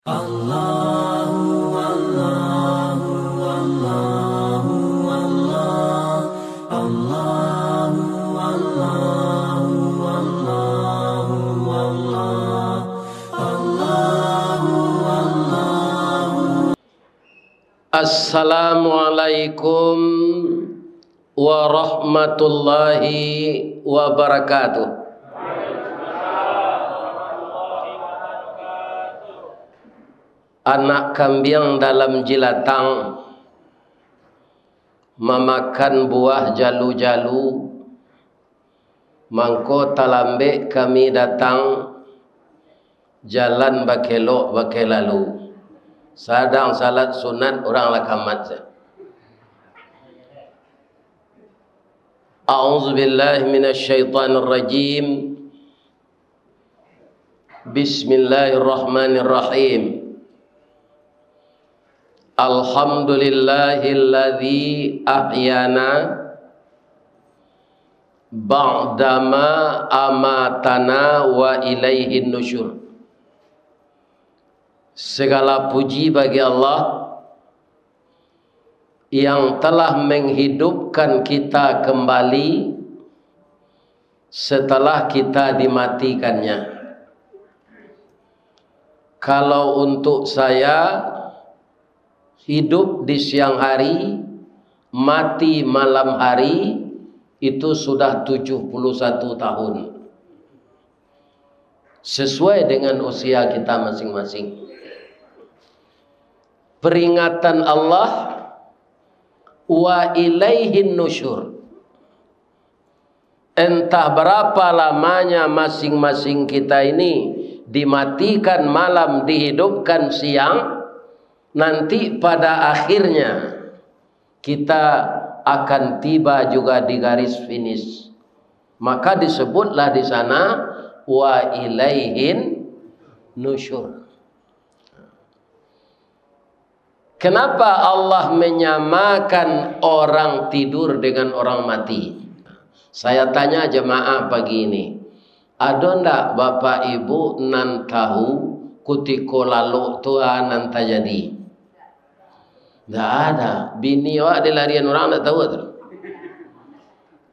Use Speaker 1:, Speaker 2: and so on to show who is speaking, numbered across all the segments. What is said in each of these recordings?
Speaker 1: Allahu Allahu Allahu Allah Allahu Allahu Allahu Allah Allahu Allahu.
Speaker 2: Assalamualaikum warahmatullahi wabarakatuh. Anak kambing dalam jilatang memakan buah jalu-jalu, mangko talambe kami datang jalan bakelok bakelalu. Sadang salat sunat orang lakamat. A'udzubillahi minasyaitonirrajim. Bismillahirrahmanirrahim. Alhamdulillahilladzi ahyana ba'dama amatana wa ilaihin nusyur. Segala puji bagi Allah yang telah menghidupkan kita kembali setelah kita dimatikannya. Kalau untuk saya, hidup di siang hari, mati malam hari, itu sudah 71 tahun. Sesuai dengan usia kita masing-masing. Peringatan Allah, wa ilaihin nusyur. Entah berapa lamanya masing-masing kita ini dimatikan malam, dihidupkan siang, nanti pada akhirnya kita akan tiba juga di garis finish. Maka disebutlah di sana wa ilaihin nusyur. Kenapa Allah menyamakan orang tidur dengan orang mati? Saya tanya jemaah pagi ini, ada ndak bapak ibu nan tahu kutiko lalu tua nan tajadi? Nggak ada. Bini awak dilarian orang tak tahu tu.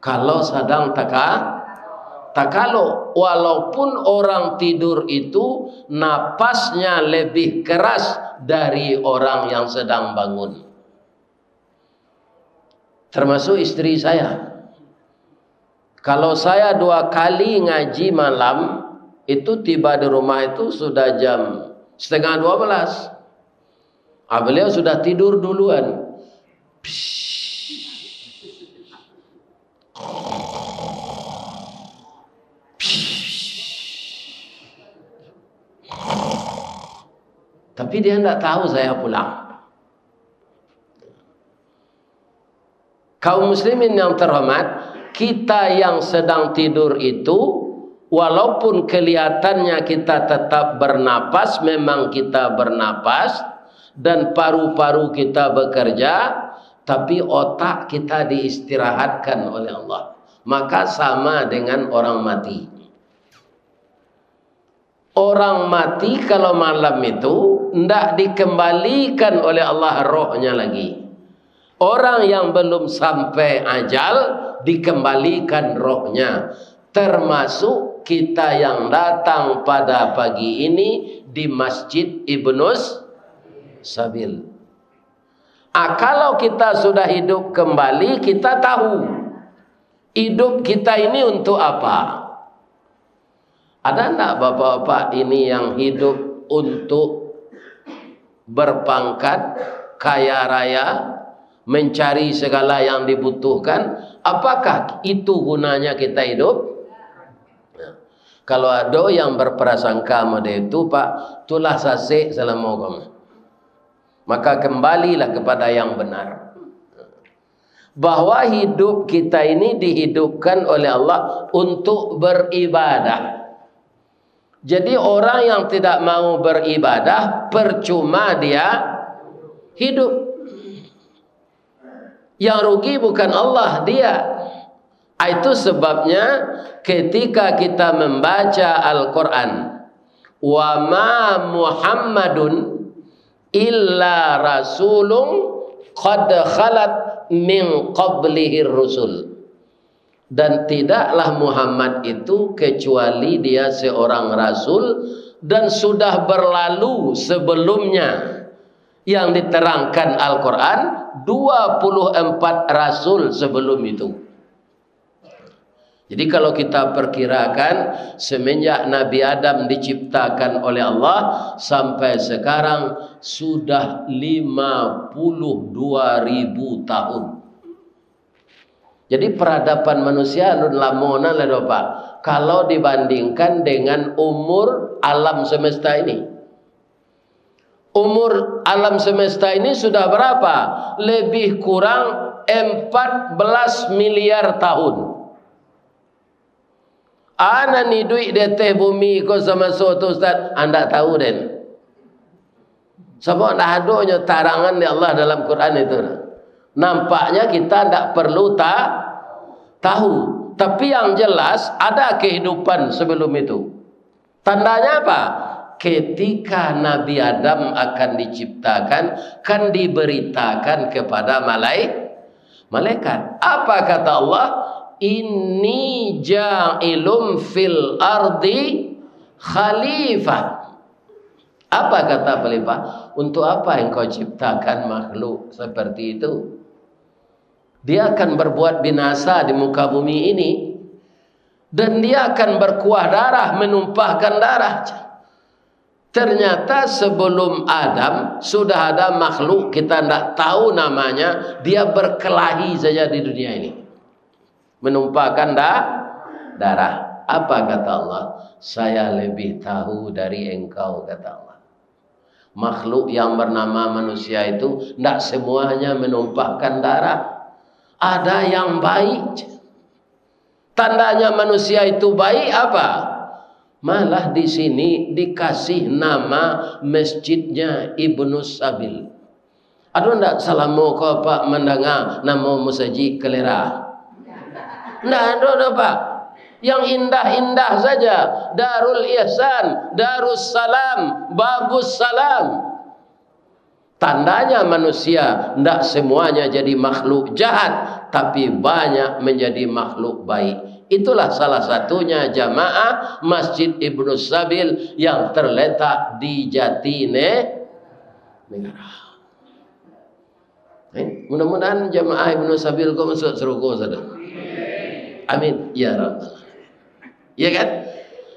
Speaker 2: Kalau sedang takalo, walaupun orang tidur itu napasnya lebih keras dari orang yang sedang bangun. Termasuk istri saya. Kalau saya 2 kali ngaji malam, itu tiba di rumah itu sudah jam 11:30. Beliau sudah tidur duluan. Tapi dia tidak tahu saya pulang. Kaum muslimin yang terhormat, kita yang sedang tidur itu, walaupun kelihatannya kita tetap bernapas, memang kita bernapas, dan paru-paru kita bekerja, tapi otak kita diistirahatkan oleh Allah. Maka sama dengan orang mati. Orang mati kalau malam itu tidak dikembalikan oleh Allah rohnya lagi. Orang yang belum sampai ajal dikembalikan rohnya. Termasuk kita yang datang pada pagi ini di Masjid Ibnus Sabil. Kalau kita sudah hidup kembali, kita tahu hidup kita ini untuk apa. Ada enggak bapak-bapak ini yang hidup untuk berpangkat, kaya raya, mencari segala yang dibutuhkan? Apakah itu gunanya kita hidup? Kalau ada yang berprasangka pada itu, Pak, itulah sasik salamogam. Maka kembalilah kepada yang benar. Bahwa hidup kita ini dihidupkan oleh Allah untuk beribadah. Jadi orang yang tidak mau beribadah, percuma dia hidup. Yang rugi bukan Allah, dia. Itu sebabnya ketika kita membaca Al-Quran, wa ma Muhammadun illa rasulun qad khalat min qablihi rusul. Dan tidaklah Muhammad itu kecuali dia seorang rasul dan sudah berlalu sebelumnya yang diterangkan Al-Quran 24 rasul sebelum itu. Jadi kalau kita perkirakan semenjak Nabi Adam diciptakan oleh Allah sampai sekarang sudah 52.000 tahun. Jadi peradaban manusia nun lamona lah Pak. Kalau dibandingkan dengan umur alam semesta ini. Umur alam semesta ini sudah berapa? Lebih kurang 14 miliar tahun. Ana ni duit di atas bumi ko sama suatu Ustaz, anda tahu den. Sebab dah adanya tarangan di Allah dalam Quran itu. Nampaknya kita tidak perlu tahu. Tapi yang jelas ada kehidupan sebelum itu. Tandanya apa? Ketika Nabi Adam akan diciptakan, kan diberitakan kepada malaikat. Apa kata Allah? Inni ja'ilum fil ardi khalifah. Apa kata khalifah? Untuk apa engkau ciptakan makhluk seperti itu? Dia akan berbuat binasa di muka bumi ini. Dan dia akan berkuah darah, menumpahkan darah. Ternyata sebelum Adam sudah ada makhluk kita tidak tahu namanya. Dia berkelahi saja di dunia ini. Menumpahkan darah. Apa kata Allah? Saya lebih tahu dari engkau, kata Allah. Makhluk yang bernama manusia itu tidak semuanya menumpahkan darah. Ada yang baik. Tandanya manusia itu baik apa? Malah di sini dikasih nama masjidnya Ibnu Sabil. Ada ndak salamu kau Pak mendengar nama masjid Kelera? Ndak ada Pak. Yang indah-indah saja. Darul Ihsan, Darus Salam, Babus Salam. Tandanya manusia tidak semuanya jadi makhluk jahat, tapi banyak menjadi makhluk baik. Itulah salah satunya jamaah Masjid Ibnu Sabil yang terletak di Jatinegara. Mudah-mudahan jamaah Ibnu Sabil kau masuk surga saja. Amin ya Rabbal. Ya kan?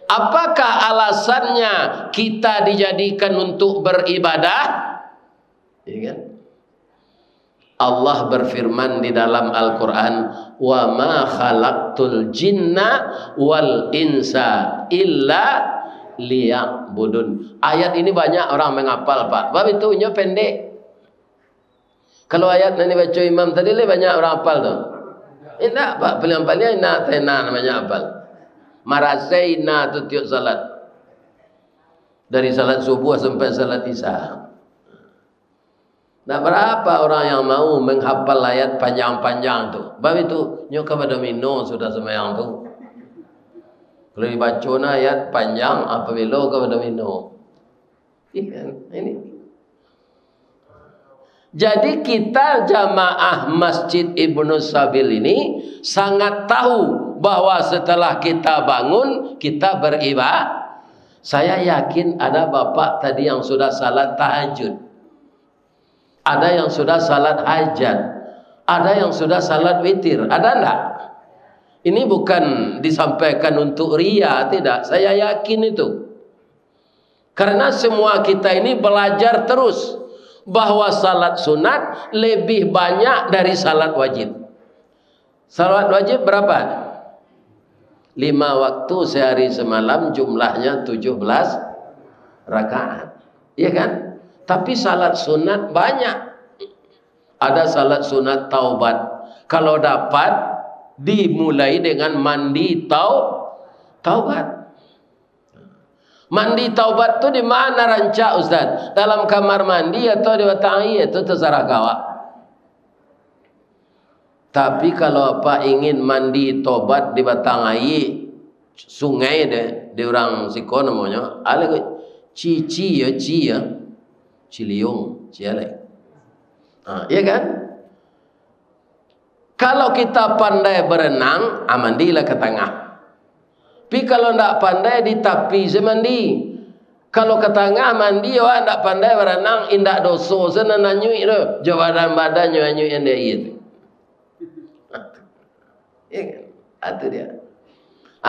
Speaker 2: Apakah alasannya kita dijadikan untuk beribadah? Ya kan? Allah berfirman di dalam Al-Quran, wa ma khalaqtul jinna wal insa illa liya'budun. Ayat ini banyak orang menghafal Pak. Bab itu nya pendek. Kalau ayat yang dibaca imam tadi banyak orang hafal tu. Tidak Pak, paling-paling tena namanya hafal. Marasaina tu tiap salat. Dari salat subuh sampai salat isya. Nah, berapa orang yang mau menghafal ayat panjang-panjang tu? Bab itu nyoka pada mino sudah sembahyang tu. Kalau dibaca ayat panjang apabila kepada mino. Ini. Jadi kita jamaah Masjid Ibnu Sabil ini sangat tahu bahwa setelah kita bangun kita beribadah. Saya yakin ada bapak tadi yang sudah salat tahajud. Ada yang sudah salat hajat. Ada yang sudah salat witir. Ada enggak? Ini bukan disampaikan untuk ria, tidak. Saya yakin itu. Karena semua kita ini belajar terus bahwa salat sunat lebih banyak dari salat wajib. Salat wajib berapa? 5 waktu sehari semalam, jumlahnya 17 rakaat. Iya kan? Tapi salat sunat banyak. Ada salat sunat taubat. Kalau dapat dimulai dengan mandi taubat. Mandi taubat tu di mana rancak Ustaz? Dalam kamar mandi atau di batang air? Itu terserah kawak. Tapi kalau apa ingin mandi taubat di batang air, sungai di orang Siko namanya, Cici ya, Ciliung, cialek. Ya kan? Kalau kita pandai berenang, mandilah ke tengah. Tapi kalau tidak pandai di tepi semandi. Kalau ke tengah mandi, orang tidak pandai berenang, indak dosa. Sana nanyui tu, jawaban badan nyui yang dia itu. Ya kan? Itu dia.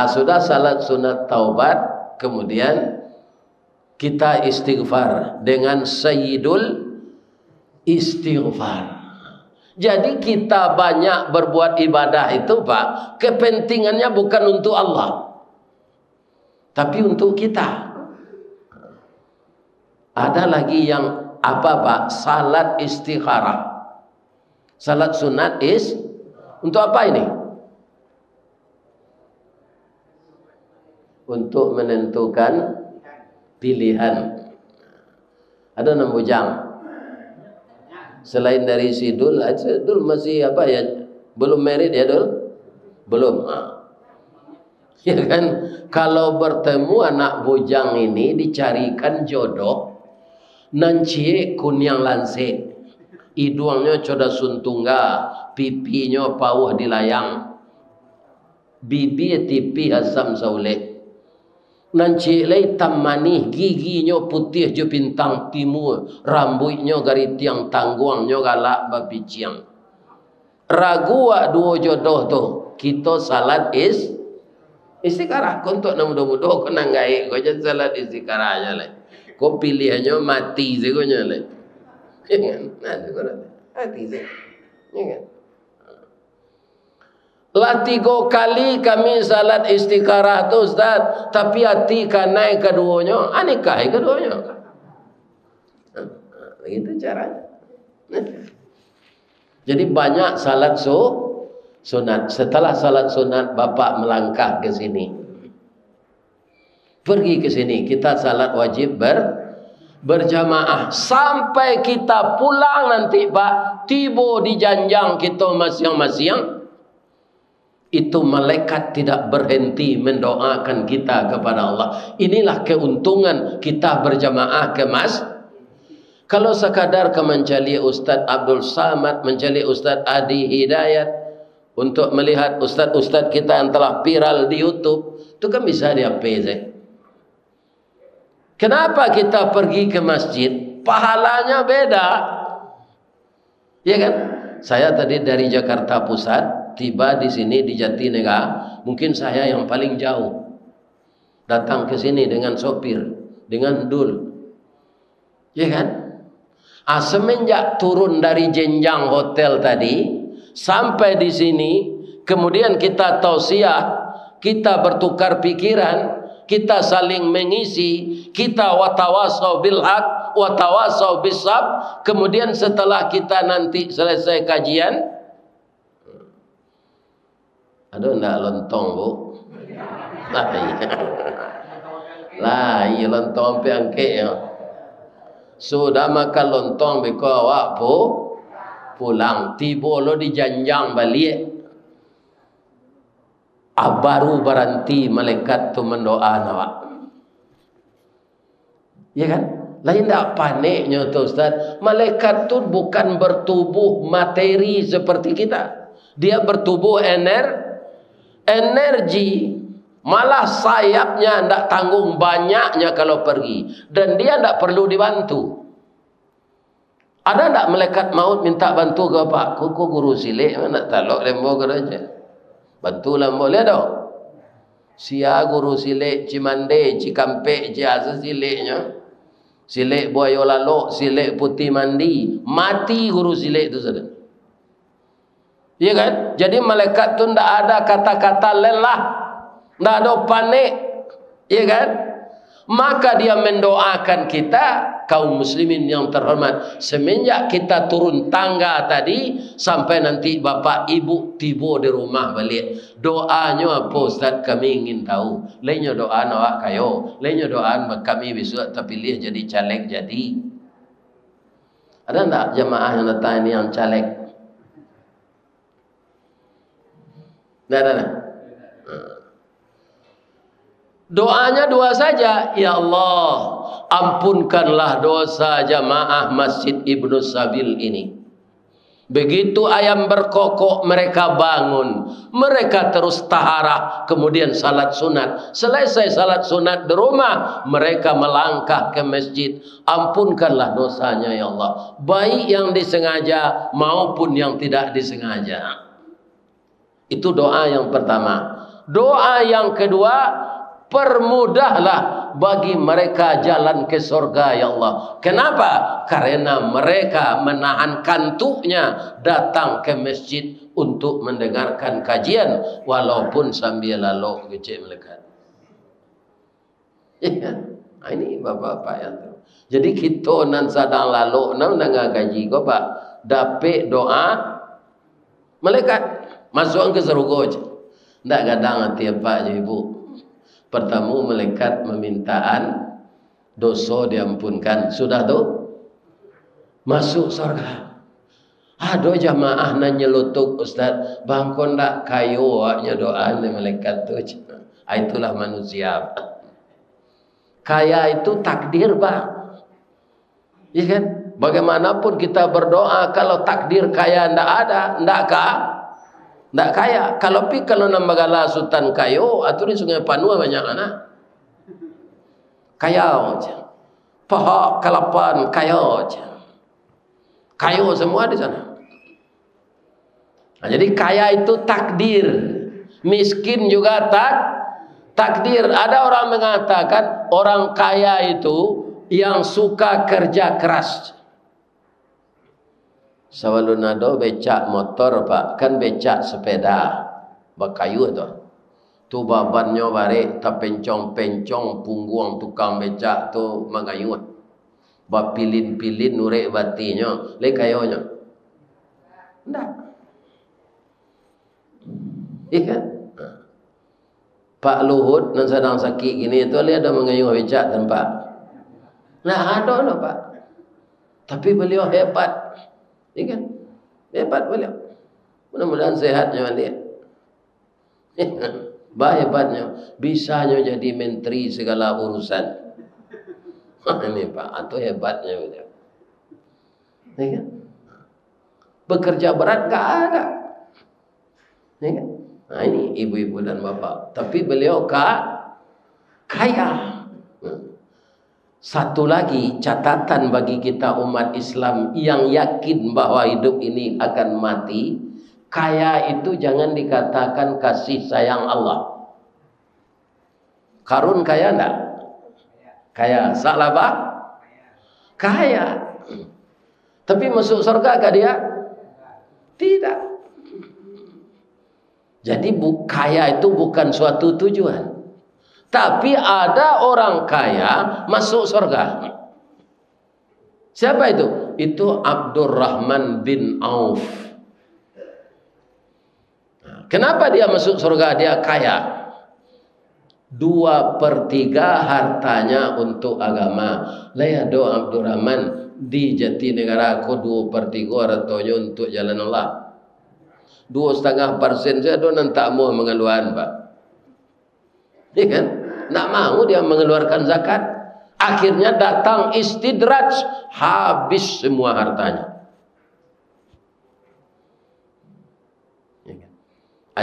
Speaker 2: Sudah salat sunat taubat, kemudian kita istighfar dengan sayyidul istighfar. Jadi kita banyak berbuat ibadah itu Pak, kepentingannya bukan untuk Allah, tapi untuk kita. Ada lagi yang apa Pak? Salat istikharah. Salat sunat untuk apa ini? Untuk menentukan pilihan. Ada 6 bujang. Selain dari si Dul masih apa ya? Belum married ya Dul? Belum. Ya kan? Kalau bertemu anak bujang ini dicarikan jodoh, nancie kunyang lanse, hidungnya coda suntungga, pipinya pauh dilayang, bibi tipi asam saule. Nanci lay tamani giginya putih je bintang timur, rambutnya garis tiang tangguangnya galak babiciang. Ragu dua jodoh tu, kita salat istikharah. Kontok nak mudah-mudah kena gaik, kau jangan salat istikharahnya lah. Kau pilihannya mati segonya lah. Jangan, ada kau mati se, jangan. Lah 3 kali kami salat istikharah tu Ustaz, tapi hati kanai keduanya, nikah keduanya. Begitu caranya. Jadi banyak salat sunat. Setelah salat sunat bapak melangkah ke sini. Pergi ke sini, kita salat wajib berjamaah sampai kita pulang nanti Pak, tiba di janjang kita masing-masing. Itu malaikat tidak berhenti mendoakan kita kepada Allah. Inilah keuntungan kita berjamaah ke Kalau sekadar ke mencari Ustaz Abdul Samad, mencari Ustaz Adi Hidayat, untuk melihat ustaz-ustaz kita yang telah viral di YouTube, itu kan bisa dia-pay. Kenapa kita pergi ke masjid? Pahalanya beda. Ya kan? Saya tadi dari Jakarta Pusat, tiba di sini di Jatinegara, mungkin saya yang paling jauh. Datang ke sini dengan sopir, dengan Dul. Ya kan? Semenjak turun dari jenjang hotel tadi sampai di sini, kemudian kita tausiah, kita bertukar pikiran, kita saling mengisi, kita watawasau bil haq, watawasau bis sabr. Kemudian setelah kita nanti selesai kajian, ada enggak lontong Bu? Lah iya lontong pe angke ya. Sudah makan lontong beko awak pulang, tiba lo di janjang balik. Baru berhenti malaikat tu mendoa awak. Ya kan? Lain tak paniknya tu Ustaz. Malaikat tu bukan bertubuh materi seperti kita. Dia bertubuh energi. Malah sayapnya tidak tanggung banyaknya kalau pergi. Dan dia tidak perlu dibantu. Ada tidak malaikat maut minta bantu ke Pak? Kuku guru silik nak talok lembo ke aja. Bantu lembo lihat dong. Sia guru silik Cimande, Cikampek, Ciasa siliknya. Silik Buaya Lalok, silik Putih Mandi. Mati guru silik itu saudara. Ya kan? Jadi malaikat tu tidak ada kata-kata lelah. Tidak ada panik, ya kan? Maka dia mendoakan kita, kaum muslimin yang terhormat, semenjak kita turun tangga tadi sampai nanti bapak ibu tiba di rumah balik. Doanya apa Ustaz? Kami ingin tahu. Lainnya doa awak kayo, lainnya doa kami besok terpilih jadi caleg jadi. Ada tak jamaah yang datang ini yang caleg? Tidak ada. Doanya dua saja. Ya Allah, ampunkanlah dosa jamaah Masjid Ibnu Sabil ini. Begitu ayam berkokok, mereka bangun, mereka terus taharah, kemudian salat sunat. Selesai salat sunat di rumah, mereka melangkah ke masjid. Ampunkanlah dosanya ya Allah, baik yang disengaja maupun yang tidak disengaja. Itu doa yang pertama. Doa yang kedua, permudahlah bagi mereka jalan ke surga ya Allah. Kenapa? Karena mereka menahan kantuknya datang ke masjid untuk mendengarkan kajian walaupun sambil lalu kecil melekat. Ya, ini bapak-bapak yang tu. Jadi kita nan sadang lalu nan dengar kaji ko pak, dapat doa malaikat masuk ke surga je. Ndak gadang hati apa je ibu. Pertama malaikat memintaan dosa diampunkan. Sudah tu masuk surga. Ada jamaah nan nyelutuk ustaz, bangkon ndak kayu awaknya doa ni malaikat tu. Itulah manusia. Kaya itu takdir pak. Ya kan? Bagaimanapun kita berdoa, kalau takdir kaya ndak ada, ndak kaya. Kalau nambagala sultan kayo, atau di Sungai Panua banyak anak. Kayo aja. Pohon kalapan kayo aja. Kayo semua di sana. Nah, jadi kaya itu takdir. Miskin juga takdir. Ada orang mengatakan orang kaya itu yang suka kerja keras. Sawalun ada becak motor pak, kan becak sepeda bakayu tu. Tu babannya balik tak pencong-pencong punggung tukang becak tu magayut. Bapilin-pilin nurek batinya, le kayonya. Ndak. Ikan. Pak Luhut nan sedang sakit gini tu dia ada mengayuh becak tempat. Nah ada lah pak. Tapi beliau hebat. Ya kan? Hebat beliau. Mudah-mudahan sehatnya dia. Bah hebatnya. Bisanya jadi menteri segala urusan. Ini pak. Atau hebatnya beliau. Ya kan? Bekerja berat tak ada. Ya kan? Nah ini ibu-ibu dan bapak. Tapi beliau kaya. Satu lagi catatan bagi kita umat Islam yang yakin bahwa hidup ini akan mati. Kaya itu jangan dikatakan kasih sayang Allah. Karun kaya enggak? Kaya. Salah pak? Kaya. Tapi masuk surga kah dia? Tidak. Jadi kaya itu bukan suatu tujuan. Tapi ada orang kaya masuk surga. Siapa itu? Itu Abdurrahman bin Auf. Kenapa dia masuk surga? Dia kaya. 2/3 hartanya untuk agama. Laya do Abdurrahman di Jatinegara aku 2/3 hartanya untuk jalan Allah. 2,5% saya do nanti mau mengeluarkan pak. Ya kan? Nak mau dia mengeluarkan zakat. Akhirnya datang istidraj, habis semua hartanya. Ya kan?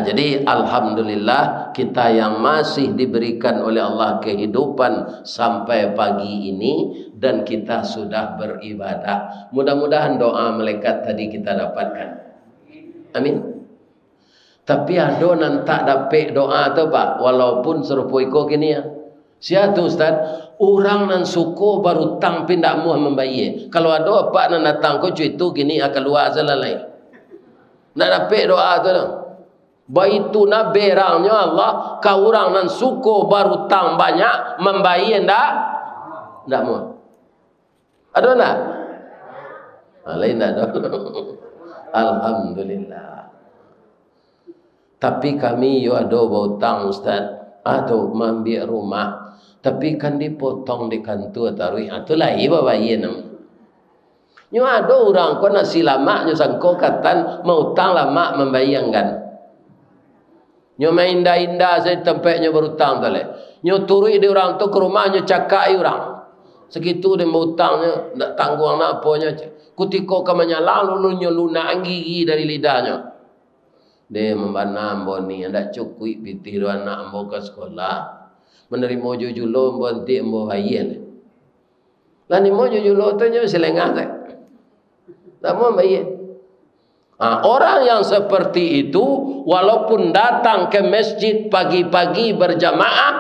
Speaker 2: Jadi alhamdulillah kita yang masih diberikan oleh Allah kehidupan sampai pagi ini dan kita sudah beribadah. Mudah-mudahan doa malaikat tadi kita dapatkan. Amin. Tapi ada nan tak dapat doa tu pak, walaupun serupa iko gini ya. Siapa tu ustaz? Orang nan suko baru tang pindak muah membayar. Kalau ada pak nan datang ko itu gini akan luar selalai. Nak dapat doa tu dah. Baitu na berangnya Allah, kau orang nan suko baru tang banyak membayar ndak muah. Ada nak? Lain ada. Alhamdulillah. Tapi kami yo ada hutang ustaz, atau mambil rumah, tapi kan dipotong di kantor taruh, itulah iba bayi nam. Nyo ada orang ko nasi lama nyo sangko katan mau hutang lama membayangkan. Nyo main indah-indah saya tempatnya berutang tu leh. Nyo turui di orang tu ke rumahnya cakai orang. Segitu dia berutangnya, nak tangguang nak apanya. Kutiko kamanya lalu nyo lunak gigi dari lidahnya. Dia membanam boni, ndak cukup piti do anak ambo ke sekolah. Menerima jujulo bonti ambo bayar. Lah ni mo jujulo tu nyo selengah tak. Tak mau bayar. Orang yang seperti itu walaupun datang ke masjid pagi-pagi berjamaah,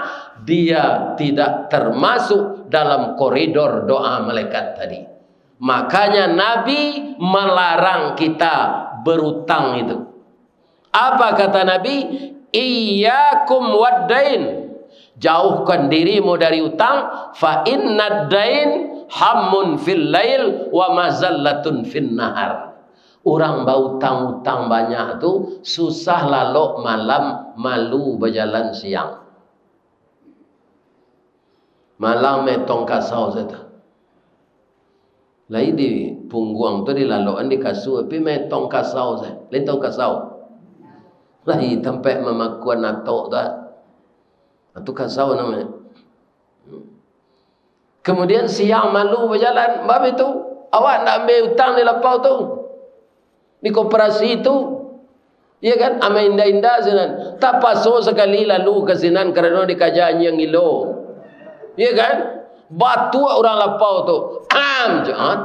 Speaker 2: dia tidak termasuk dalam koridor doa malaikat tadi. Makanya Nabi melarang kita berutang itu. Apa kata Nabi? Iyyakum waddain. Jauhkan dirimu dari utang. Fa innad dain hammun fil lail wa mazallatun fin nahar. Orang berutang-utang banyak tu susah lalok malam, malu berjalan siang. Malam metong kasau saja. Lai di pungguang tu di lalokan di kasau, tapi metong kasau saja. Lain tahu kasau. Lai tempat memakuan atok tu. Itu kasau namanya. Kemudian siang malu berjalan, bab itu awak nak ambil hutang di lapau tu. Di koperasi itu, ya kan, ama indah-indah sinan. Tak paso sekali lalu ke sinan kerana dikajaan yang ilo. Ya kan, batu orang lapau tu.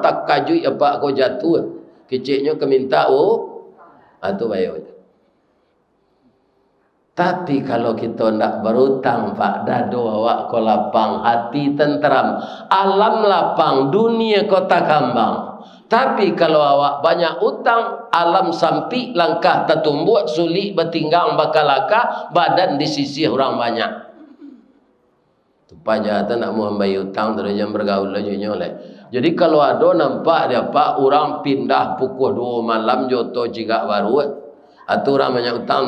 Speaker 2: Tak kajui apa kau jatuh. Keciknya keminta itu bayar. Tapi kalau kita nak berutang, Pak, dado awak ko lapang, hati tenteram, alam lapang, dunia kota kambang. Tapi kalau awak banyak utang, alam sampi langkah tertumbuh, sulit bertinggang bakalaka, badan di sisi orang banyak. Tu pajak nak mau ambil utang terus yang bergaul aja nyoleh. Jadi kalau ada nampak dia Pak orang pindah pukul 2 malam joto jika baru, atau orang banyak utang.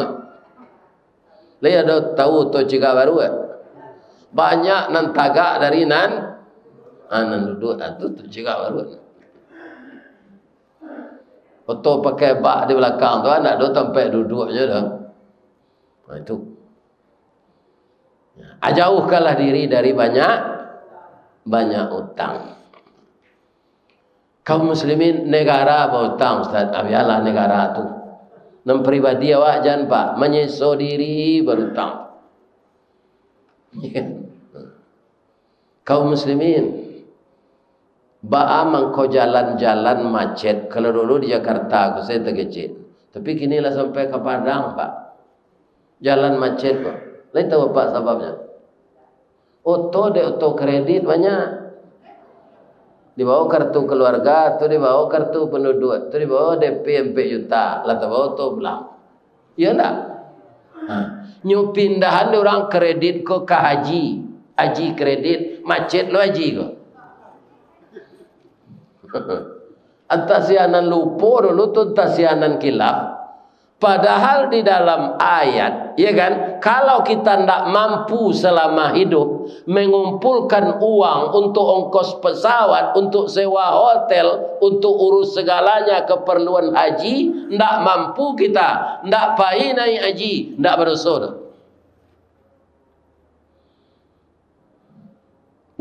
Speaker 2: Lai ada tahu to jika baru? Banyak nan tagak dari nan duduk atau tu jika baru. Atau pakai bak di belakang tu anak tu tempat duduknya dah. Itu. Jauhkanlah diri dari banyak utang. Kaum muslimin negara berutang Ustaz. Biarlah negara tu. Nam pribadi awak jangan Pak menyeso diri berutang. Kaum muslimin Ba'a kau jalan-jalan macet. Kalau dulu di Jakarta aku saya terkejut. Tapi kinilah sampai ke Padang Pak. Jalan macet Pak. Lain tahu Pak sebabnya? Auto kredit banyak. Dibawa kartu keluarga, tu dibawa kartu penduduk, tu dibawa DP 4 juta, lah bawa auto belang. Ya enggak? Nyu pindahan orang kredit ke haji. Haji kredit, macet lo haji kok. Antasianan lupa dulu tu antasianan kilaf. Padahal di dalam ayat, ya kan, kalau kita tidak mampu selama hidup mengumpulkan uang untuk ongkos pesawat, untuk sewa hotel, untuk urus segalanya keperluan haji, tidak mampu kita, tidak payah naik haji, tidak berdosa.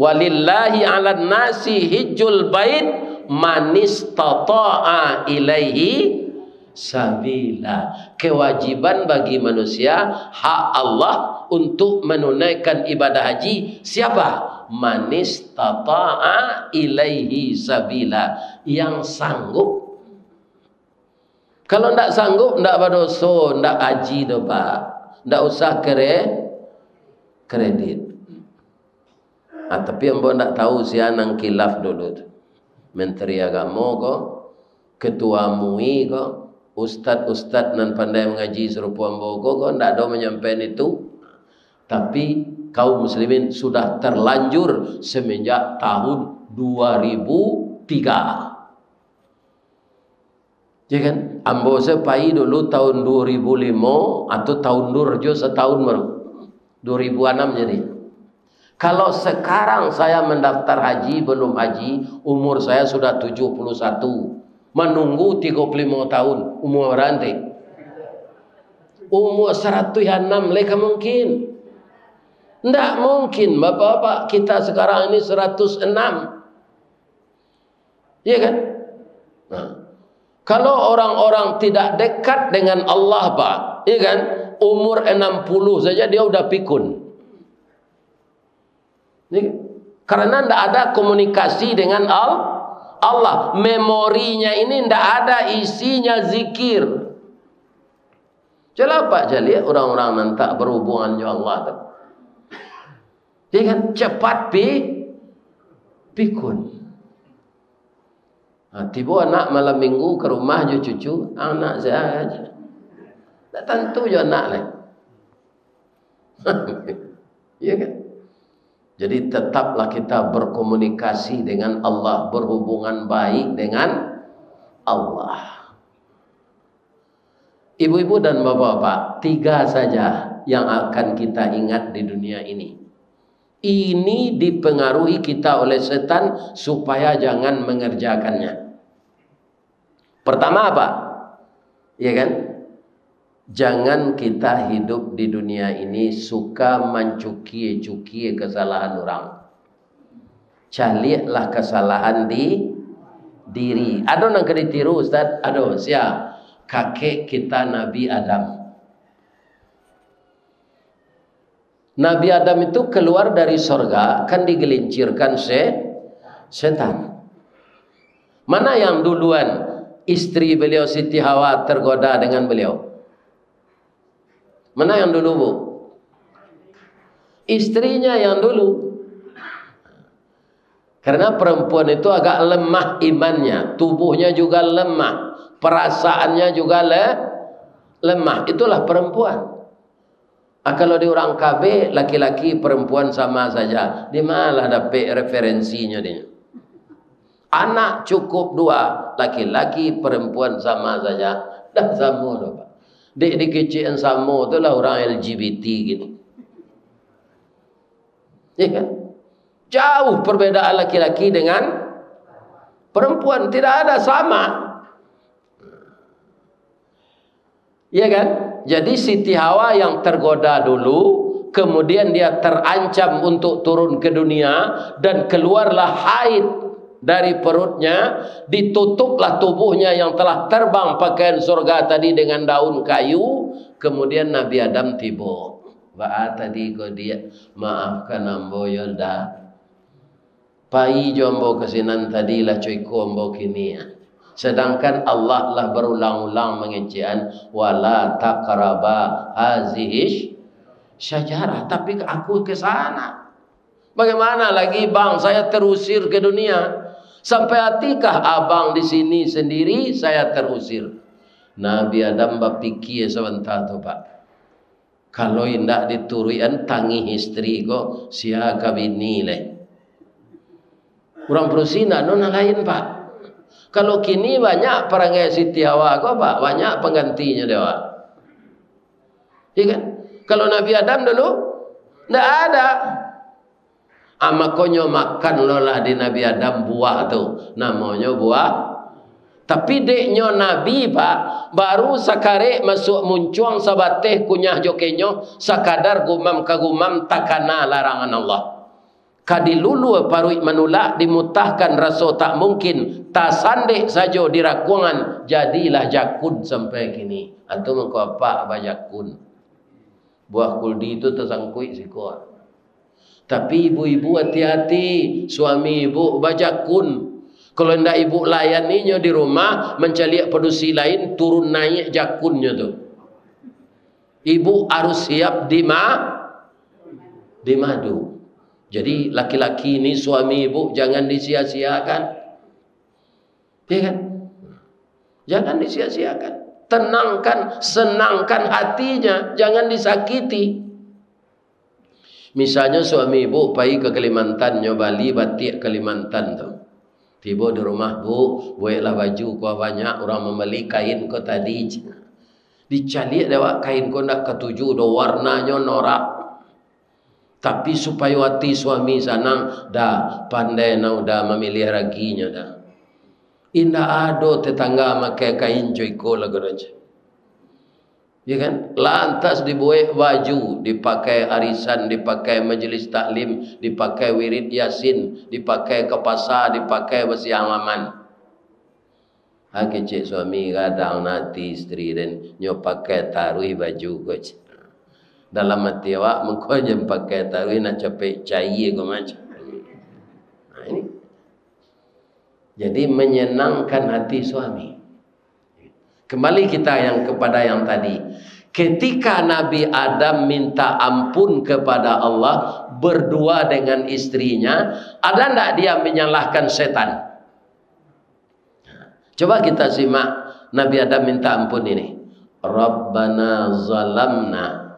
Speaker 2: Walillahi 'alan nasi hijjul bait man istata'a ilaihi sabila. Kewajiban bagi manusia, hak Allah untuk menunaikan ibadah haji. Siapa? Man istata'a ilaihi sabila, yang sanggup. Kalau tidak sanggup, tidak berdosa, tidak haji dah Pak. Tidak usah kredit. Tapi ambo tidak tahu siapa kilaf dulu tu. Menteri Agama ko, Ketua MUI ko, Ustad-ustad nan pandai mengaji serupa ambo ko tidak ada menyampaikan itu. Tapi kaum muslimin sudah terlanjur semenjak tahun 2003. Ya kan? Ambo sepai dulu tahun 2005 atau tahun Durjo setahun baru. 2006 jadi. Kalau sekarang saya mendaftar haji, belum haji, umur saya sudah 71. Menunggu 35 tahun, umur berhenti. umur 106 leka mungkin. Tidak mungkin bapak-bapak kita sekarang ini 106. Iya kan? Nah, kalau orang-orang tidak dekat dengan Allah Pak, iya kan? Umur 60 saja dia udah pikun. Karena tidak ada komunikasi dengan Allah. Memorinya ini tidak ada isinya zikir. Celaka je lihat orang-orang nantak berhubungan dengan Allah tu. Dia kan cepat pikun. Tiba anak malam minggu ke rumah je cucu, anak saya aja. Tak tentu je anak lain. Ya kan? Jadi tetaplah kita berkomunikasi dengan Allah, berhubungan baik dengan Allah. Ibu-ibu dan bapak-bapak, 3 saja yang akan kita ingat di dunia ini. Ini dipengaruhi kita oleh setan supaya jangan mengerjakannya. Pertama apa? Ya kan? Jangan kita hidup di dunia ini suka mencuki-cuki kesalahan orang. Carilah kesalahan di diri. Ada yang kena ditiru Ustaz? Ada, siapa? Kakek kita Nabi Adam. Nabi Adam itu keluar dari sorga kan digelincirkan setan. Mana yang duluan istri beliau Siti Hawa tergoda dengan beliau? Mana yang dulu Bu? Istrinya yang dulu. Karena perempuan itu agak lemah imannya, tubuhnya juga lemah, perasaannya juga lemah. Itulah perempuan. Kalau di orang KB, laki-laki perempuan sama saja. Di mana dapat referensinya dia? Anak cukup 2, laki-laki perempuan sama saja. Dah sama dah Pak. Di kecil sama tu lah orang LGBT gini. Ya kan? Jauh perbedaan laki-laki dengan perempuan, tidak ada sama. Ya kan? Jadi Siti Hawa yang tergoda dulu, kemudian dia terancam untuk turun ke dunia dan keluarlah haid dari perutnya, ditutuplah tubuhnya yang telah terbang pakaian surga tadi dengan daun kayu. Kemudian Nabi Adam tiba. Ba tadi ko dia maafkan ambo yolda. Pai jombo kesinan tadi lah cuiku ambo kini. Sedangkan Allah lah berulang-ulang mengencian wala taqraba hazihi syajarah, tapi aku ke sana. Bagaimana lagi bang, saya terusir ke dunia. Sampai hatikah abang di sini sendiri saya terusir? Nabi Adam berpikir sebentar tu Pak. Kalau indak diturian tangi istri ko sia kawini leh. Orang Prusina nona lain Pak. Kalau kini banyak perangai Siti Hawa kok Pak, banyak penggantinya dewa. Iya kan? Kalau Nabi Adam dulu tidak ada. Makonyo makan lolah di Nabi Adam buah tu, namanya buah. Tapi deknyo Nabi Pak, baru sakare masuk muncuang sabateh kunyah jokenyo, sakadar gumam kagumam takana larangan Allah. Kadilulu paruit manulak dimutahkan rasa tak mungkin, tak sandek saja di rakungan, jadilah jakun sampai kini. Atau mengko apa jakun? Buah kuldi itu tersangkut sikuat. Tapi ibu-ibu hati-hati, suami ibu bajakun. Kalau ndak ibu layaninya di rumah, mencari produksi lain turun naik jakunnya tu. Ibu harus siap di madu. Jadi laki-laki ini suami ibu jangan disia-siakan. Ya kan? Jangan disia-siakan. Tenangkan, senangkan hatinya, jangan disakiti. Misalnya suami ibu pergi ke Kalimantan, Bali, Batik Kalimantan tu. Tiba di rumah bu, buatlah baju kau banyak, orang membeli kain kau tadi. Dicari lewat kain kau nak ketujuh, do warnanya norak. Tapi supaya hati suami sanang, dah pandai nak dah memilih raginya dah. Indah ada tetangga makai kain joiko lagu raja. Ya kan? Lantas dibuat baju, dipakai arisan, dipakai majelis taklim, dipakai wirid yasin, dipakai ke pasar, dipakai bersiang laman. Kecik suami kadang nanti isteri dan nyo pakai taruh baju kecik. Dalam hati awak mengko je pakai taruh nak capai cair ke macam. Nah ini. Jadi menyenangkan hati suami. Kembali kita kepada yang tadi. Ketika Nabi Adam minta ampun kepada Allah berdua dengan istrinya, ada tidak dia menyalahkan setan? Coba kita simak Nabi Adam minta ampun ini. Rabbana zalamna.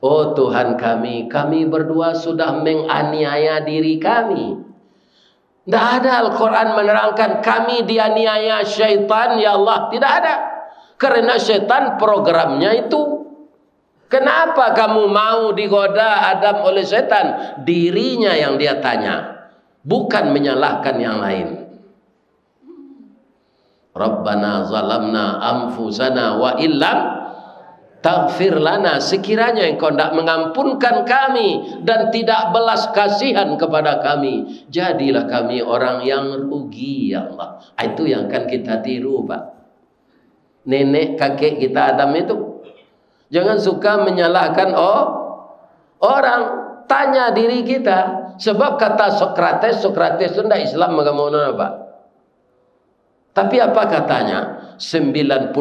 Speaker 2: Oh Tuhan kami berdua sudah menganiaya diri kami. Tidak ada Al-Quran menerangkan kami dianiaya syaitan, ya Allah. Tidak ada. Karena syaitan programnya itu. Kenapa kamu mau digoda Adam oleh syaitan? Dirinya yang dia tanya. Bukan menyalahkan yang lain. Rabbana zalamna anfusana wa illam taghfir lana, sekiranya engkau tidak mengampunkan kami dan tidak belas kasihan kepada kami, jadilah kami orang yang rugi, ya Allah. Itu yang akan kita tiru, Pak. Nenek kakek kita Adam itu. Jangan suka menyalahkan orang. Tanya diri kita. Sebab kata Sokrates itu tidak Islam agama apa. Tapi apa katanya? 90%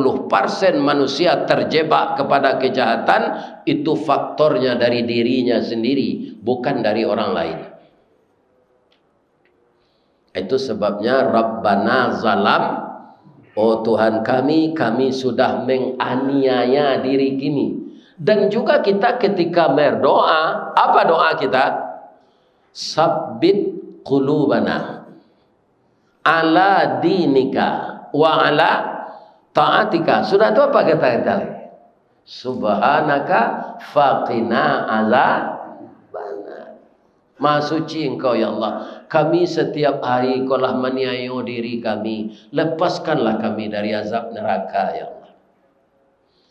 Speaker 2: manusia terjebak kepada kejahatan, itu faktornya dari dirinya sendiri, bukan dari orang lain. Itu sebabnya Rabbana zalam, oh Tuhan kami sudah menganiaya diri kini. Dan juga kita ketika berdoa, apa doa kita? Sabbit qulubana ala dinika wa ala ta'atika. Sudah itu apa kata kita? Subhanaka faqina azabana. Maha suci engkau ya Allah. Kami setiap hari kau lah menganiaya diri kami. Lepaskanlah kami dari azab neraka ya Allah.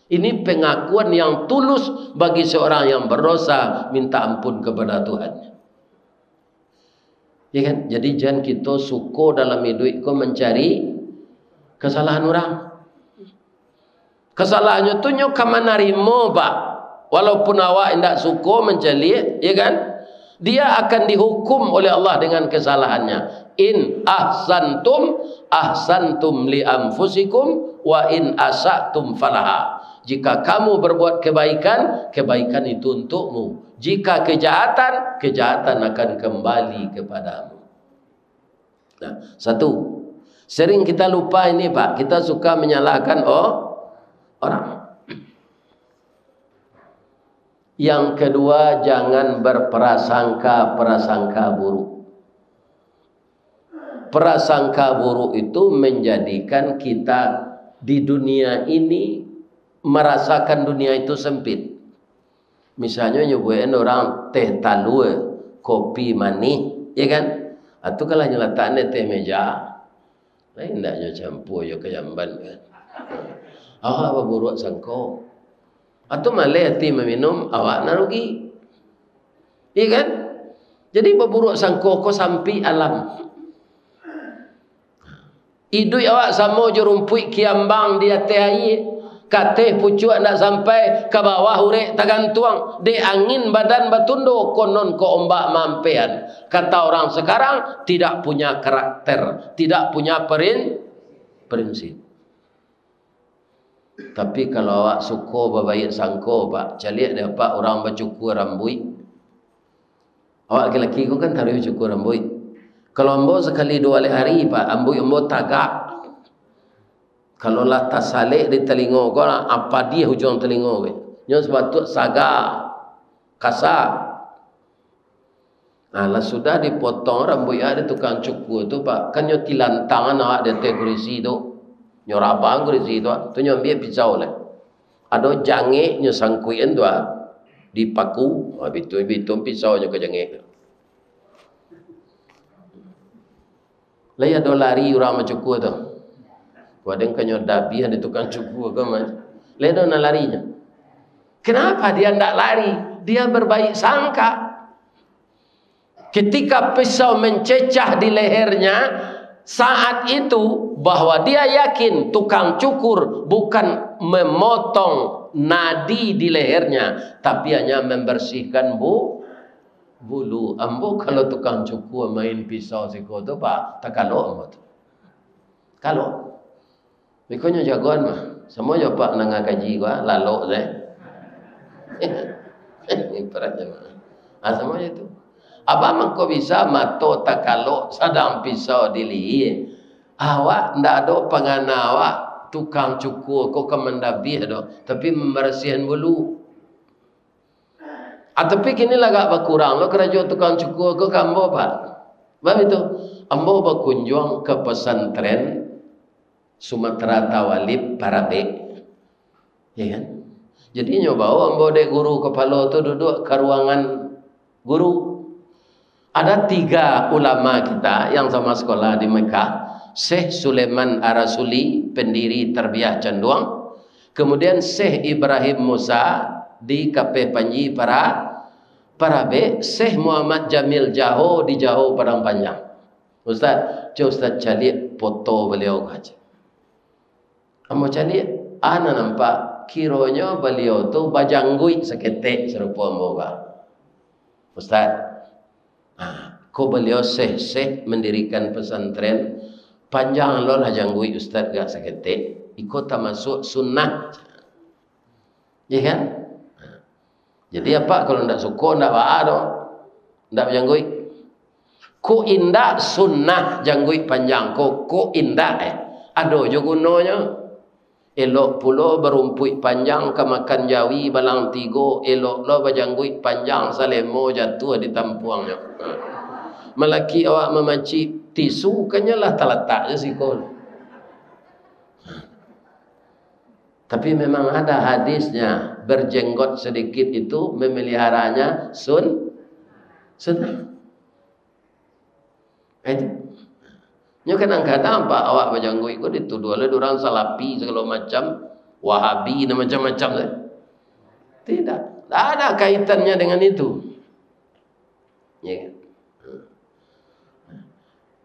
Speaker 2: Ini pengakuan yang tulus bagi seorang yang berdosa minta ampun kepada Tuhan. Ya kan? Jadi jangan kita suko dalam hidup kau mencari kesalahan orang. Kesalahannya tu nyo kamu narimo, Pak. Walaupun awak tidak suko mencari, ya kan? Dia akan dihukum oleh Allah dengan kesalahannya. In ahsantum li anfusikum wa in asatum falaha. Jika kamu berbuat kebaikan, kebaikan itu untukmu. Jika kejahatan, kejahatan akan kembali kepadamu. Nah, satu, sering kita lupa ini, Pak. Kita suka menyalahkan orang. Yang kedua, jangan berprasangka buruk. Prasangka buruk itu menjadikan kita di dunia ini merasakan dunia itu sempit. Misalnya nyobain orang teh talua, kopi manis, ya kan? Atau kalau nyelataknya teh meja, lain taknya campur yo kejamban kan. Apa buruk sangko? Atau malah hati meminum awak narugi. Iya kan? Jadi berburuk sangko ko sampai alam. Idui awak sama je rumpui kiambang dia teh air. Kateh pucuk nak sampai ke bawah urek tagantuang. De angin badan batundo konon ko ombak mampean. Kata orang sekarang tidak punya karakter, tidak punya prinsip. Tapi kalau awak suko babayit sangko, Pak, caliak dia Pak orang bercukur rambut. Awak lelaki ko kan taruh cukur rambut. Kalau ambo sekali 2 hari, Pak, ambo tagak. Kalau lah tasalik di telinga kau, apa dia hujung telinga kau? Nyo sepatut saga, kasar. Lah sudah dipotong rambut ada tukang cukur tu, Pak. Kan nyo tilantangan awak di kursi tu. Nyo rabang kursi tu, nyo ambil pisau lah. Ada jange nyo sangkuin tu, dipaku, bitung pisau nyo ke jange. Lah ada lari orang mencukur tu. Wadeng kanyo dabi ada tukang cukur ke mas. Ledona larinya. Kenapa dia tidak lari? Dia berbaik sangka. Ketika pisau mencecah di lehernya, saat itu bahwa dia yakin tukang cukur bukan memotong nadi di lehernya, tapi hanya membersihkan bulu. Ambo kalau tukang cukur main pisau siko tu pak, tak kalau ambo tu. Kalau, bikonyo jagoan mah. Semua jo pak nanga kaji gua lalu saya. Ini perannya mah. Semua itu. Apa mangko bisa mato tak kalau sadang pisau dili. Awak ndak ada penganawa tukang cukur kau kemendabih do, tapi membersihkan bulu. Tapi kini lagak berkurang lo kerja tukang cukur kau kambo pak. Sebab itu ambo berkunjung ke pesantren Sumatera Tawalib Parabe. Ya kan? Jadi nyoba ambo dek guru kepala tu duduk ke ruangan guru. Ada 3 ulama kita yang sama sekolah di Mekah. Syekh Sulaiman Arasuli, pendiri Tarbiyah Canduang. Kemudian Syekh Ibrahim Musa di KP Panji Parabe. Syekh Muhammad Jamil Jaho di Jaho Padang Panjang. Ustaz, coba Ustaz cari foto beliau aja. Kamu cari, ana nampak kiranya beliau tu bajanggui seketek serupa moga. Ustaz, kau beliau Syekh mendirikan pesantren panjang lor hajanggui Ustaz gak seketik ikut tak masuk sunnah, ya kan? Jadi apa kalau ndak suka ndak ba'a dong, ndak janggui. Ku indah sunnah janggui panjang ku indah ado jo gunanya. Elok pulo berumpui panjang kemakan jawi balang tigo, elok lo bajanggui panjang salemo jatuh di tampuangnya. Melaki awak memaci tisu kanyalah terletak je sikol. Tapi memang ada hadisnya, berjenggot sedikit itu memeliharanya sunnah. Nyo kadang-kadang pak awak berjanggut itu dituduh oleh orang salafi segala macam, wahabi dan macam-macam. Tidak ada kaitannya dengan itu. Ya.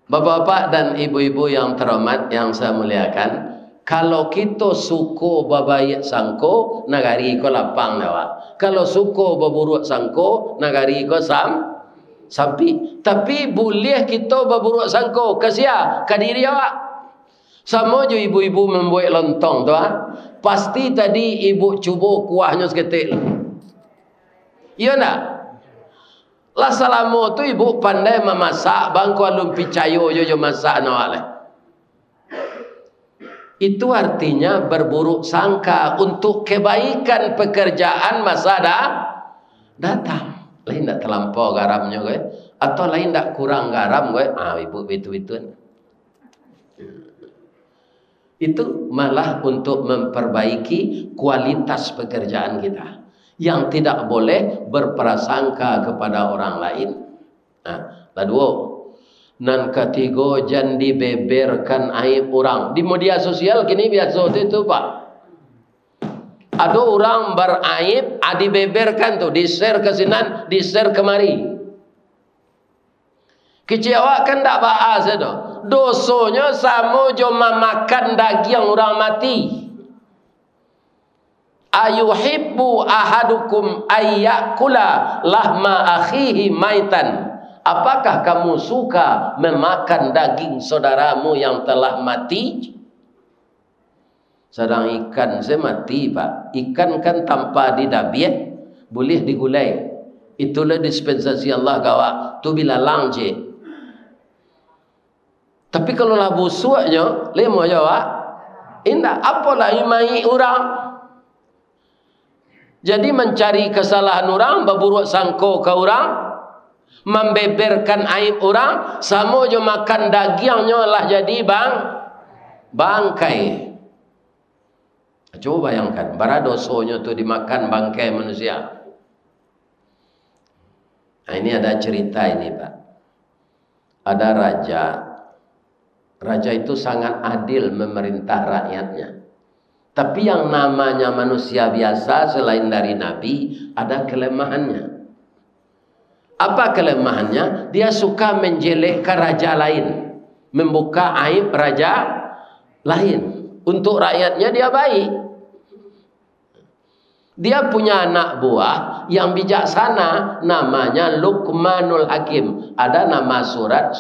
Speaker 2: Bapak-bapak dan ibu-ibu yang terhormat yang saya muliakan, kalau kita suko babayat sangko, nagari ko lapang nawa. Kalau suko baburuk sangko, nagari ko sampi. Tapi boleh kita baburuk sangko kesia ke diri awak. Sama je ibu-ibu membuat lontong tu pasti tadi ibu cuba kuahnya seketik. Iya nak? Lah selama tu ibu pandai memasak, bangku alum picayo jo masak nawale. Itu artinya berburuk sangka untuk kebaikan pekerjaan masa datang. Lain tak terlampau garamnya gue, atau lain tak kurang garam gue. Ibu itu. Itu malah untuk memperbaiki kualitas pekerjaan kita. Yang tidak boleh berprasangka kepada orang lain. Kedua, nan ketiga jangan dibeberkan aib orang. Di media sosial kini biasa itu pak. Ada orang beraib, dibeberkan tu, di-share ke sinan, di-share kemari. Kecewa kan tak bahas itu. Dosonya sama cuma makan daging orang mati. Ayuhibbu ahadukum ayyakula lahma akhihi maitan. Apakah kamu suka memakan daging saudaramu yang telah mati? Sedang ikan saya mati pak. Ikan kan tanpa didabiat boleh digulai. Itulah dispensasi Allah gawak. Tu bila langje. Tapi kalau lah busuknya, lemo jawab. Indah apalah imai orang. Jadi mencari kesalahan orang, berburuk sangka ke orang, membeberkan aib orang, sama je makan dagingnya lah jadi bangkai. Coba bayangkan, bara dosonya tu dimakan bangkai manusia. Nah, ini ada cerita ini pak. Ada raja itu sangat adil memerintah rakyatnya. Tapi yang namanya manusia biasa selain dari Nabi ada kelemahannya. Apa kelemahannya? Dia suka menjelekkan raja lain, membuka aib raja lain. Untuk rakyatnya dia baik. Dia punya anak buah yang bijaksana, namanya Luqmanul Hakim. Ada nama surat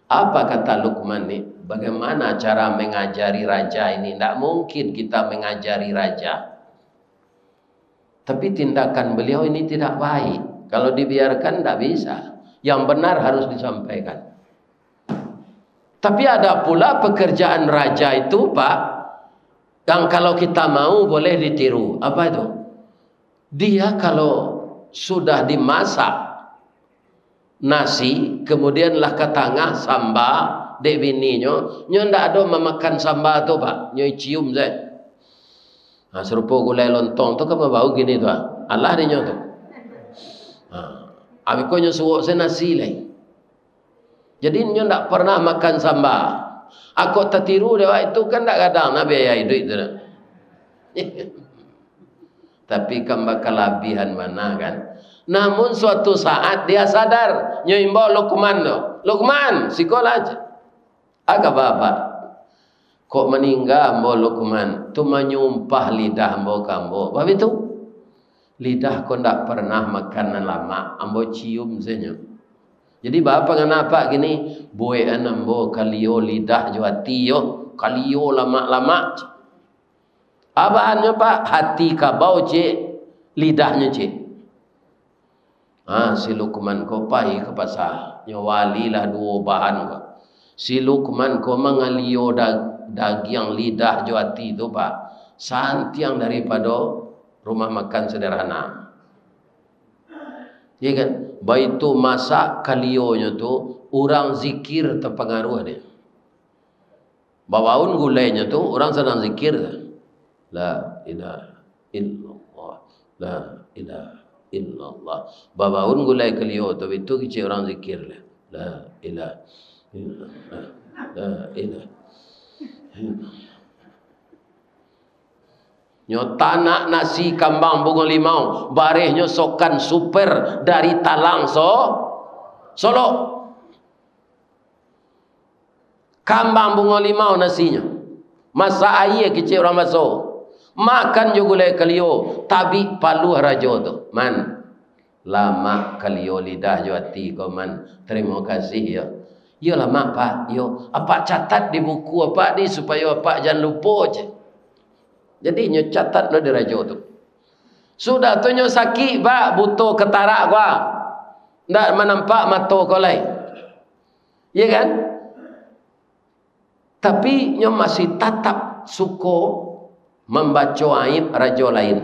Speaker 2: Apa kata Luqman ini? Bagaimana cara mengajari raja ini? Tidak mungkin kita mengajari raja. Tapi tindakan beliau ini tidak baik. Kalau dibiarkan tidak bisa. Yang benar harus disampaikan. Tapi ada pula pekerjaan raja itu, Pak, yang kalau kita mau boleh ditiru. Apa itu? Dia kalau sudah dimasak nasi, kemudianlah ke tengah sambal, dek bininya, nyo ndak ada memakan sambal tu, Pak. Nyo cium saya. Nah, serupa gulai lontong tu kan bau gini tu, Allah dia tu. Abi ko nyo suwok saya nasi lai. Jadi nyo ndak pernah makan sambal. Aku tertiru dia itu kan ndak kadang nabi ayah duit tu. Tapi kan bakal labihan mana kan. Namun suatu saat dia sadar, nyo imbau Luqman tu. Luqman, sekolah aja. Agak bapak. Kok meninggal ambo Luqman? Tu menyumpah lidah ambo kambo. Bapak itu lidah kau ndak pernah makanan lama, ambo cium saja. Jadi bapak kenapa gini? Boean ambo kalio lidah juati yo, kalio lama-lama. Abahannya Pak, hati kabau cik, lidahnya cik. Si Luqman kau pai ke pasar, nyawalilah dua bahan kau. Si Luqman kau mengalio daging lidah juati itu Pak, santiang daripada rumah makan sederhana. Ya kan? Baitu masak kalionya tu orang zikir terpengaruh dia. Bawaun gulainya tu orang sedang zikir. La ilaha illallah, la ilaha illallah. Bawaun gulai kalio tu itu kecil orang zikir lah. La ilaha illallah, la ilaha illallah. Nyo tanak nasi kambang bunga limau, barehnya sokan super dari Talang Solo. Kambang bunga limau nasinya. Masa air kecil orang masuk. Makan juga gulai kalio, tabi palu rajo tu. Man, lama kalio lidah juati ko man. Terima kasih ya. Yo lama Pak, yo. Apa catat di buku apa ni supaya apa jangan lupa je. Jadi nyo catat lo di rajo tu. Sudah tu nyo sakit Pak, butuh ketarak gua. Ndak menampak mata kau lain. Ya kan? Tapi nyo masih tetap suko membaca aib raja lain.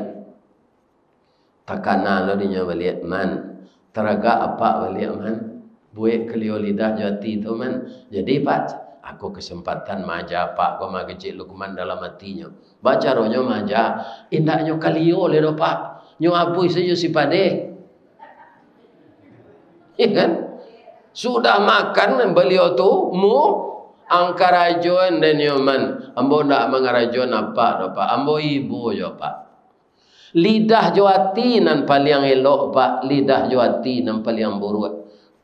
Speaker 2: Takana lo dinyo balik man. Teraga apa balik man? Buat kelio lidah jati tu man. Jadi Pak, aku kesempatan maja Pak kau mah kecil Luqman dalam hatinya. Baca rohnya maja, indaknya kalio le do Pak. Nyo apui saja si pade. Ya kan? Sudah makan beliau tu mu angkarajon dan nyoman. Ambo ndak mangarajon apa do Pak. Ambo ibu jo Pak. Lidah juati nan paling elok Pak. Lidah juati nan paling buruk.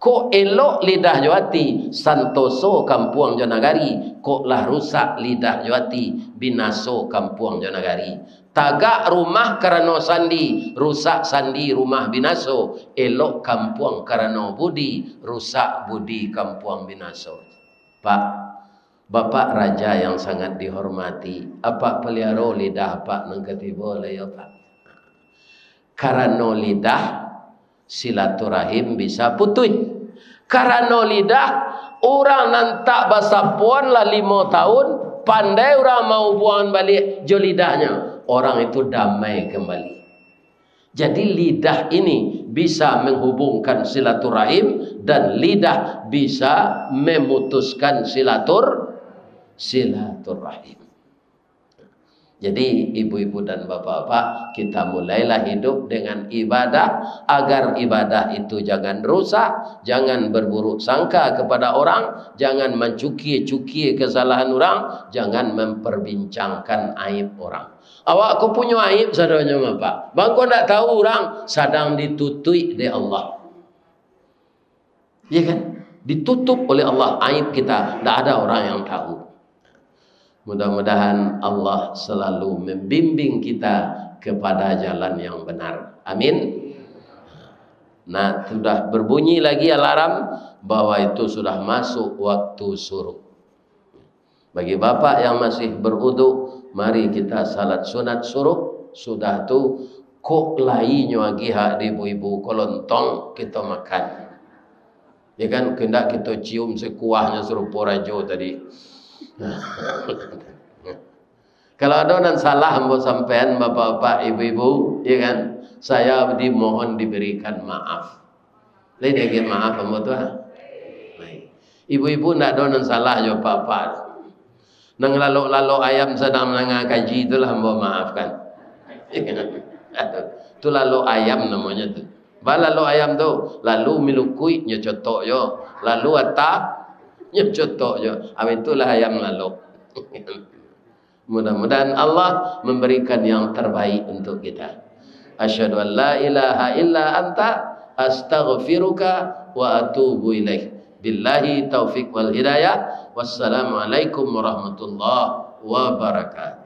Speaker 2: Kok elok lidah juati santoso kampuang jonagari, kok lah rusak lidah juati binaso kampuang jonagari. Tagak rumah karena sandi, rusak sandi rumah binaso. Elok kampuang karena budi, rusak budi kampuang binaso. Pak, Bapak Raja yang sangat dihormati, apa pelihara lidah Pak nang ketiba le ya Pak. Karena lidah silaturahim bisa putus. Karena lidah orang nantak bahasa puan lah 5 tahun, pandai orang mau buang balik jo lidahnya, orang itu damai kembali. Jadi lidah ini bisa menghubungkan silaturahim dan lidah bisa memutuskan silaturahim. Jadi ibu-ibu dan bapak-bapak, kita mulailah hidup dengan ibadah, agar ibadah itu jangan rusak, jangan berburuk sangka kepada orang, jangan mencuki-cuki kesalahan orang, jangan memperbincangkan aib orang. Awak aku punya aib saudara bapak, bang kau tak tahu orang sedang ditutui oleh Allah. Ya kan? Ditutup oleh Allah aib kita, tidak ada orang yang tahu. Mudah-mudahan Allah selalu membimbing kita kepada jalan yang benar. Amin. Nah, sudah berbunyi lagi alarm bahwa itu sudah masuk waktu suruh. Bagi bapak yang masih berwudu, mari kita salat sunat suruh. Sudah tu kok lainnya lagi hak ibu-ibu kolontong kita makan. Ya kan, kendak kita cium sekuahnya serupa rajo tadi. Kalau ada yang salah hamba sampean bapak-bapak ibu-ibu, ya kan, saya dimohon diberikan maaf. Lain lagi maaf hamba tu. Ibu-ibu nak ada yang salah jo bapak. Nang lalu ayam sedang menengah kaji itulah hamba maafkan. Itu lalu ayam namanya tu. Lalu ayam tu lalu milukui nyocotok yo, lalu atap nyocotok yo. Itulah ayam lalu. Mudah-mudahan Allah memberikan yang terbaik untuk kita. Asyhadu an la ilaha illa anta astaghfiruka wa atubu ilaik. Billahi taufik wal hidayah. Wassalamualaikum warahmatullahi wabarakatuh.